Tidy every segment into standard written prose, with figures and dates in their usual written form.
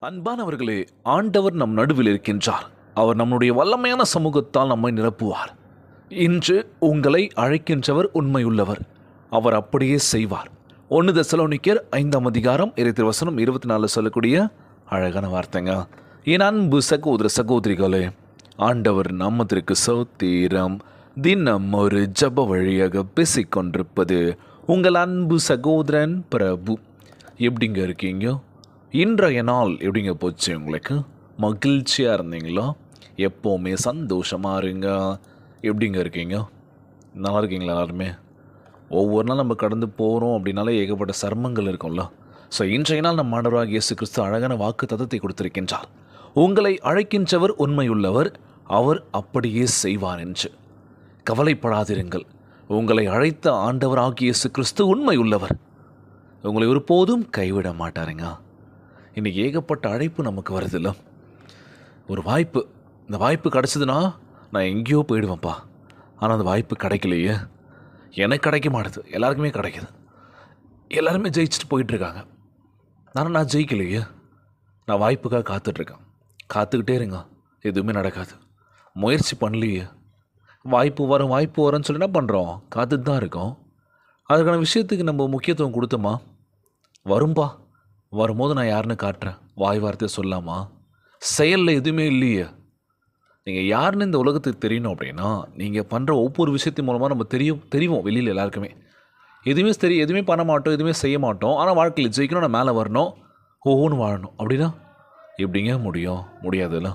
அன்பானவர்களே, ஆண்டவர் நம் நடுவில் இருக்கின்றார். அவர் நம்முடைய வல்லமையான சமூகத்தால் நம்மை நிரப்புவார். இன்று உங்களை அழைக்கின்றவர் உண்மையுள்ளவர். அவர் அப்படியே செய்வார். 1 தெசலோனிக்கேயர் 5ஆம் அதிகாரம் 24 சொல்லக்கூடிய அழகான வார்த்தைங்க. என் அன்பு சகோதர சகோதரிகளே, ஆண்டவர் நாமத்திற்கு ஸ்தோத்திரம். தினம் ஒரு ஜெப வழியாக பேசிக்கொண்டிருப்பது உங்கள் அன்பு சகோதரன் பிரபு. எப்படிங்க இருக்கீங்க? இன்றைய நாள் எப்படிங்க போச்சு? உங்களுக்கு மகிழ்ச்சியாக இருந்தீங்களா? எப்போவுமே சந்தோஷமாக இருங்க. எப்படிங்க இருக்கீங்க? நல்லா இருக்கீங்களா எல்லாருமே? ஒவ்வொரு நாள் நம்ம கடந்து போகிறோம் அப்படின்னாலே ஏகப்பட்ட சர்மங்கள் இருக்கும்ல. ஸோ இன்றைய நாள் நம் ஆண்டவராகிய இயேசு கிறிஸ்து அழகான வாக்கு தத்தத்தை கொடுத்திருக்கின்றார். உங்களை அழைக்கின்றவர் உண்மையுள்ளவர், அவர் அப்படியே செய்வார் என்று. கவலைப்படாதிருங்கள். உங்களை அழைத்த ஆண்டவராகிய இயேசு கிறிஸ்து உண்மையுள்ளவர். உங்களை ஒருபோதும் கைவிட மாட்டாருங்க. இன்றைக்கி ஏகப்பட்ட அழைப்பு நமக்கு வருதில்ல. ஒரு வாய்ப்பு, இந்த வாய்ப்பு கிடச்சிதுன்னா நான் எங்கேயோ போயிடுவேன்ப்பா. ஆனால் அந்த வாய்ப்பு கிடைக்கலையே. எனக்கு கிடைக்க மாட்டுது, எல்லாருக்குமே கிடைக்கிது. எல்லாருமே ஜெயிச்சுட்டு போயிட்டுருக்காங்க. நான் ஜெயிக்கலையே. நான் வாய்ப்புக்காக காத்துட்ருக்கேன். காத்துக்கிட்டே இருங்க, எதுவுமே நடக்காது. முயற்சி பண்ணலையே. வாய்ப்பு வரும்னு சொல்லி என்ன பண்ணுறோம்? காத்துட்டு தான் இருக்கோம். அதுக்கான விஷயத்துக்கு நம்ம முக்கியத்துவம் கொடுத்தோமா? வரும்பா, வரும்போது நான் யாருன்னு காட்டுறேன். வாய் வார்த்தையை சொல்லாமா? செயலில் எதுவுமே இல்லையே. நீங்கள் யாருன்னு இந்த உலகத்துக்கு தெரியணும் அப்படின்னா நீங்கள் பண்ணுற ஒவ்வொரு விஷயத்தின் மூலமாக நம்ம தெரியும் வெளியில் எல்லாருக்குமே. எதுவுமே பண்ண மாட்டோம், எதுவுமே செய்ய மாட்டோம். ஆனால் வாழ்க்கையில் ஜெயிக்கணும், நான் மேலே வரணும், ஒவ்வொன்று வாழணும் அப்படின்னா எப்படிங்க முடியும்? முடியாதுல்ல.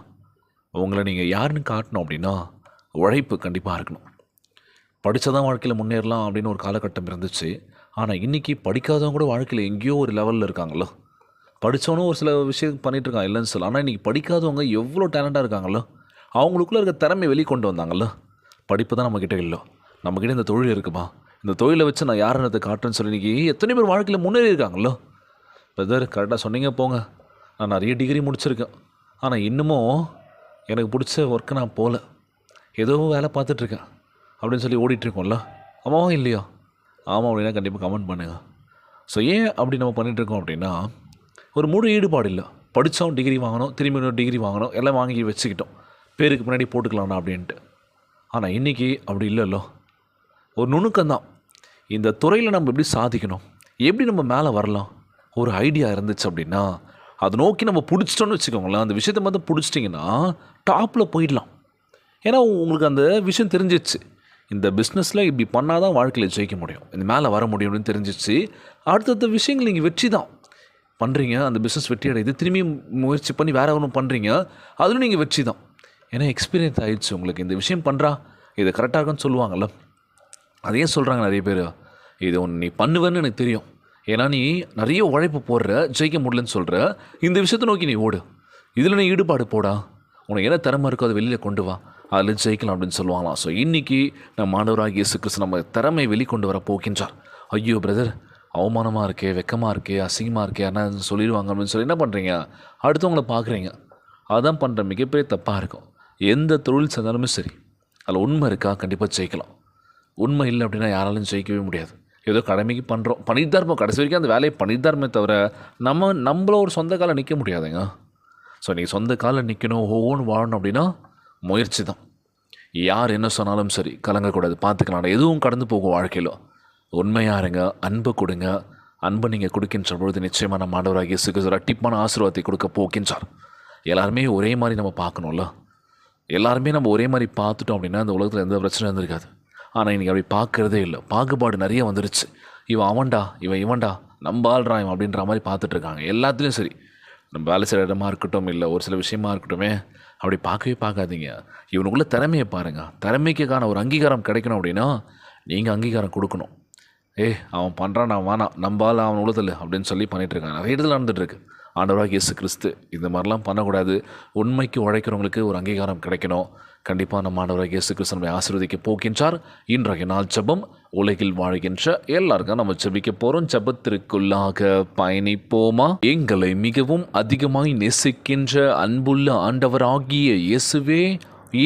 உங்களை நீங்கள் யாருன்னு காட்டணும் அப்படின்னா உழைப்பு கண்டிப்பாக இருக்கணும். படித்ததான் வாழ்க்கையில் முன்னேறலாம் அப்படின்னு ஒரு காலகட்டம் இருந்துச்சு. ஆனால் இன்றைக்கி படிக்காதவங்க கூட வாழ்க்கையில் எங்கேயோ ஒரு லெவலில் இருக்காங்களோ. படித்தவனும் ஒரு சில விஷயம் பண்ணிகிட்ருக்கான், இல்லைன்னு சொல்லலாம். ஆனால் இன்றைக்கி படிக்காதவங்க எவ்வளோ டேலண்டாக இருக்காங்களோ, அவங்களுக்குள்ளே இருக்க திறமை வெளிக்கொண்டு வந்தாங்களோ. படிப்பு தான் நம்மக்கிட்ட இல்லை. நம்மக்கிட்ட இந்த தொழில் இருக்குமா, இந்த தொழிலை வச்சு நான் யாருன்றதை காட்டுறேன்னு சொல்லி இன்றைக்கி எத்தனை பேர் வாழ்க்கையில் முன்னேறி இருக்காங்களோ. பிரதர், கரெக்டாக சொன்னீங்க போங்க. நான் நிறைய டிகிரி முடிச்சிருக்கேன், ஆனால் இன்னமும் எனக்கு பிடிச்ச ஒர்க்கு நான் போகல, ஏதோ வேலை பார்த்துட்ருக்கேன் அப்படின்னு சொல்லி ஓடிட்டுருக்கோம்ல. ஆமாவா இல்லையா? ஆமாம் அப்படின்னா கண்டிப்பாக கமெண்ட் பண்ணுங்கள். ஸோ ஏன் அப்படி நம்ம பண்ணிகிட்ருக்கோம் அப்படின்னா ஒரு முழு ஈடுபாடு இல்லை. படித்தோம், டிகிரி வாங்கணும், திரும்பி இன்னொரு டிகிரி வாங்கணும், எல்லாம் வாங்கி வச்சுக்கிட்டோம், பேருக்கு முன்னாடி போட்டுக்கலாம்ண்ணா அப்படின்ட்டு. ஆனால் இன்றைக்கி அப்படி இல்லைல்ல. ஒரு நுணுக்கம்தான். இந்த துறையில் நம்ம எப்படி சாதிக்கணும், எப்படி நம்ம மேலே வரலாம், ஒரு ஐடியா இருந்துச்சு அப்படின்னா அதை நோக்கி நம்ம பிடிச்சிட்டோன்னு வச்சுக்கோங்களேன். அந்த விஷயத்தை மட்டும் பிடிச்சிட்டிங்கன்னா டாப்பில் போயிடலாம். ஏன்னா உங்களுக்கு அந்த விஷயம் தெரிஞ்சிச்சு. இந்த பிஸ்னஸில் இப்படி பண்ணால் தான் வாழ்க்கையில் ஜெயிக்க முடியும், இந்த மேலே வர முடியும் அப்படின்னு தெரிஞ்சிச்சு. அடுத்தடுத்த விஷயங்கள் நீங்கள் வெற்றி தான் பண்ணுறீங்க. அந்த பிஸ்னஸ் வெற்றி அடையுது, திரும்பி முயற்சி பண்ணி வேறு ஒன்றும் பண்ணுறீங்க, அதுவும் நீங்கள் வெற்றி தான். ஏன்னா எக்ஸ்பீரியன்ஸ் ஆகிடுச்சு உங்களுக்கு. இந்த விஷயம் பண்ணுறா, இது கரெக்டாக இருக்குன்னு சொல்லுவாங்கள்ல. அதையும் சொல்கிறாங்க நிறைய பேர். இது ஒன்று நீ பண்ணுவேன்னு எனக்கு தெரியும், ஏன்னா நீ நிறைய உழைப்பு போடுற, ஜெயிக்க முடியலன்னு சொல்கிற. இந்த விஷயத்தை நோக்கி நீ ஓடு, இதில் நீ ஈடுபாடு போடா, உனக்கு என்ன திறமை இருக்கோ அதை வெளியில் கொண்டு வா, அதில் ஜெயிக்கலாம் அப்படின்னு சொல்லுவாங்களாம். ஸோ இன்றைக்கி நம்ம ஆண்டவராகிய இயேசு கிறிஸ்து நம்ம திறமை வெளிக்கொண்டு வர போகின்றார். ஐயோ பிரதர், அவமானமாக இருக்கே, வெக்கமாக இருக்கே, அசிங்கமாக இருக்கே, ஆனால் சொல்லிடுவாங்க அப்படின்னு சொல்லி என்ன பண்ணுறீங்க? அடுத்தவங்களை பார்க்குறீங்க. அதுதான் பண்ணுற மிகப்பெரிய தப்பாக இருக்கும். எந்த தொழில் செஞ்சாலுமே சரி, அதில் உண்மை இருக்கா, கண்டிப்பாக ஜெயிக்கலாம். உண்மை இல்லை அப்படின்னா யாராலும் ஜெயிக்கவே முடியாது. ஏதோ கடமைக்கு பண்ணிட்டு தான் இருப்போம், கடைசி வரைக்கும் அந்த வேலையை பண்ணிட்டு தான் இருமே தவிர நம்மள ஒரு சொந்த காலம் நிற்க முடியாதுங்க. ஸோ நீங்கள் சொந்த காலில் நிற்கணும், ஒவ்வொன்று வாழணும் அப்படின்னா முயற்சி தான். யார் என்ன சொன்னாலும் சரி, கலங்கக்கூடாது, பார்த்துக்கலாம், எதுவும் கடந்து போகும் வாழ்க்கையில். உண்மையாக இருங்க, அன்பு கொடுங்க. அன்பை நீங்கள் கொடுக்கின்ற பொழுது நிச்சயமாக நம்ம ஆண்டவராகிய இயேசு கிறிஸ்து இரட்டிப்பான ஆசீர்வாதத்தை கொடுக்க போகின்றார். எல்லாருமே ஒரே மாதிரி நம்ம பார்க்கணும்ல. எல்லாருமே நம்ம ஒரே மாதிரி பார்த்துட்டோம் அப்படின்னா அந்த உலகத்தில் எந்த பிரச்சனையும் இருந்திருக்காது. ஆனால் இன்றைக்கி அப்படி பார்க்குறதே இல்லை. பாகுபாடு நிறைய வந்துருச்சு. இவன் அவன்டா, இவன்டா, நம்ம ஆள்றான் இவன் அப்படின்ற மாதிரி பார்த்துட்ருக்காங்க. எல்லாத்துலேயும் சரி, நம்ம வேலை செய்கிற இடமா இருக்கட்டும், இல்லை ஒரு சில விஷயமா இருக்கட்டுமே, அப்படி பார்க்கவே பார்க்காதீங்க. இவனுக்குள்ளே திறமையை பாருங்கள். திறமைக்கான ஒரு அங்கீகாரம் கிடைக்கணும் அப்படின்னா நீங்கள் அங்கீகாரம் கொடுக்கணும். அவன் பண்ணுறான், நான் வேணாம், நம்பால் அவன் உழுதல் அப்படின்னு சொல்லி பண்ணிகிட்ருக்காங்க. நிறைய இடத்துல நடந்துகிட்ருக்கு. ஆண்டவராகிய இயேசு கிறிஸ்து இந்த மாதிரிலாம் பண்ணக்கூடாது. உண்மைக்கு உழைக்கிறவங்களுக்கு ஒரு அங்கீகாரம் கிடைக்கணும். கண்டிப்பாக நம்ம ஆண்டவராகிய இயேசு கிறிஸ்து நம்மை ஆசீர்வதிக்க போகின்றார். இன்றைய நாள் ஜெபம். உலகில் வாழ்கின்ற எல்லாருக்கும் நம்ம ஜெபிக்க போகிறோம். ஜெபத்திற்குள்ளாக பயணிப்போமா? எங்களை மிகவும் அதிகமாய் நேசிக்கின்ற அன்புள்ள ஆண்டவராகிய இயேசுவே,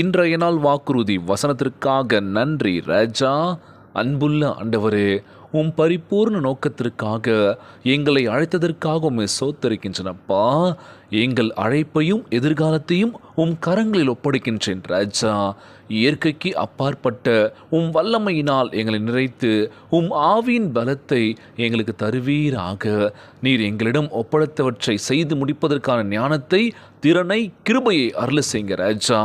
இன்றைய நாள் வாக்குறுதி வசனத்திற்காக நன்றி ராஜா. அன்புள்ள ஆண்டவரே, உம் பரிபூர்ண நோக்கத்திற்காக எங்களை அழைத்ததற்காக உம்மை ஸ்தோத்திரிக்கின்றனப்பா. எங்கள் அழைப்பையும் எதிர்காலத்தையும் கரங்களில் ஒப்படைக்கின்றேன் ராஜா. இயற்கைக்கு அப்பாற்பட்ட வல்லமையினால் எங்களை நிறைத்து ஆவியின் பலத்தை எங்களுக்கு தருவீராக. நீர் எங்களிடம் ஒப்படைத்தவற்றை செய்து முடிப்பதற்கான ஞானத்தை, திறனை, கிருபையை அருள செய்யுங்க ராஜா.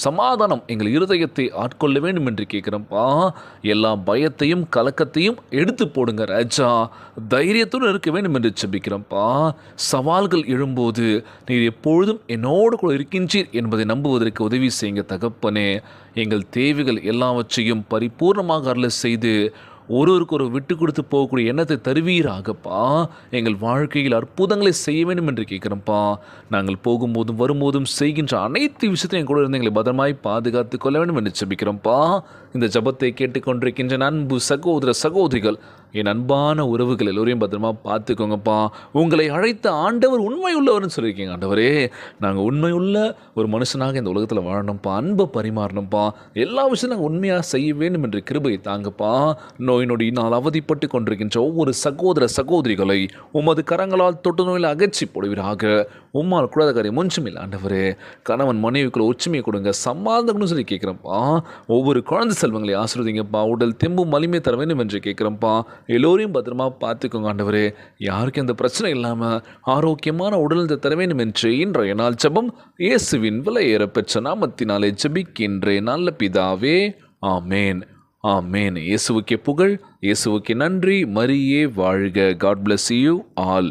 சமாதானம் எங்கள் இருதயத்தை ஆட்கொள்ள வேண்டும் என்று கேட்குறப்பா. எல்லா பயத்தையும் கலக்கத்தையும் எடுத்து போடுங்க ராஜா. தைரியத்துடன் இருக்க வேண்டும் என்று செபிக்கிறோம்ப்பா. சவால்கள் எழும்போது நீர் எப்பொழுதும் என்னோடு கூட இருக்கின்றீர் என்பதை நம்புவதற்கு உதவி செய்யுங்க தகப்பனே. எங்கள் தேவைகள் எல்லாவற்றையும் பரிபூர்ணமாக அருள செய்து ஒருவருக்கு ஒரு விட்டு கொடுத்து போகக்கூடிய எண்ணத்தை தருவீராகப்பா. எங்கள் வாழ்க்கையில் அற்புதங்களை செய்ய வேண்டும் என்று கேட்குறோம்ப்பா. நாங்கள் போகும்போதும் வரும்போதும் செய்கின்ற அனைத்து விஷயத்தையும் கூட இருந்து எங்களை பத்திரமாய் பாதுகாத்து கொள்ள வேண்டும் என்று ஜெபிக்கிறோம்ப்பா. இந்த ஜபத்தை கேட்டுக்கொண்டிருக்கின்ற அன்பு சகோதர சகோதரிகள், என் அன்பான உறவுகள் எல்லோரையும் பத்திரமா பார்த்துக்கோங்கப்பா. உங்களை அழைத்த ஆண்டவர் உண்மை உள்ளவர்னு சொல்லியிருக்கீங்க ஆண்டவரே. நாங்கள் உண்மையுள்ள ஒரு மனுஷனாக இந்த உலகத்தில் வாழணும்ப்பா, அன்பை பரிமாறணும்ப்பா, எல்லா விஷயம் நாங்கள் உண்மையாக செய்ய வேண்டும் என்று கிருபையை தாங்கப்பா. நோய் நொடியினால் அவதிப்பட்டு கொண்டிருக்கின்ற ஒவ்வொரு சகோதர சகோதரிகளை உமது கரங்களால் தொட்டு நோயில் அகற்றி போடுவீராக. உம்மால் கூடாத காரியம் ஒன்றும் இல்லை ஆண்டவரே. கணவன் மனைவிக்குள்ள ஒற்றுமையை கொடுங்க, சமாதானம்னு சொல்லி கேட்குறேன்ப்பா. ஒவ்வொரு குழந்தை செல்வங்களை ஆசீர்வதிங்கப்பா. உடல் தெம்பும் வலிமை தர வேண்டும் என்று கேட்குறேன்ப்பா. எல்லோரையும் பத்திரமா பார்த்துக்கோங்க ஆண்டவரே. யாருக்கும் அந்த பிரச்சனை இல்லாமல் ஆரோக்கியமான உடல் தர வேண்டும் என்று இன்றைய நாள் ஜெபம் இயேசுவின் விலையேற பெற்ற நாமத்தினாலே ஜெபிக்கின்றேன் நல்ல பிதாவே, ஆமேன். ஆமேன். இயேசுவுக்கே புகழ், இயேசுவுக்கே நன்றி. மரியே வாழ்க. God bless you all.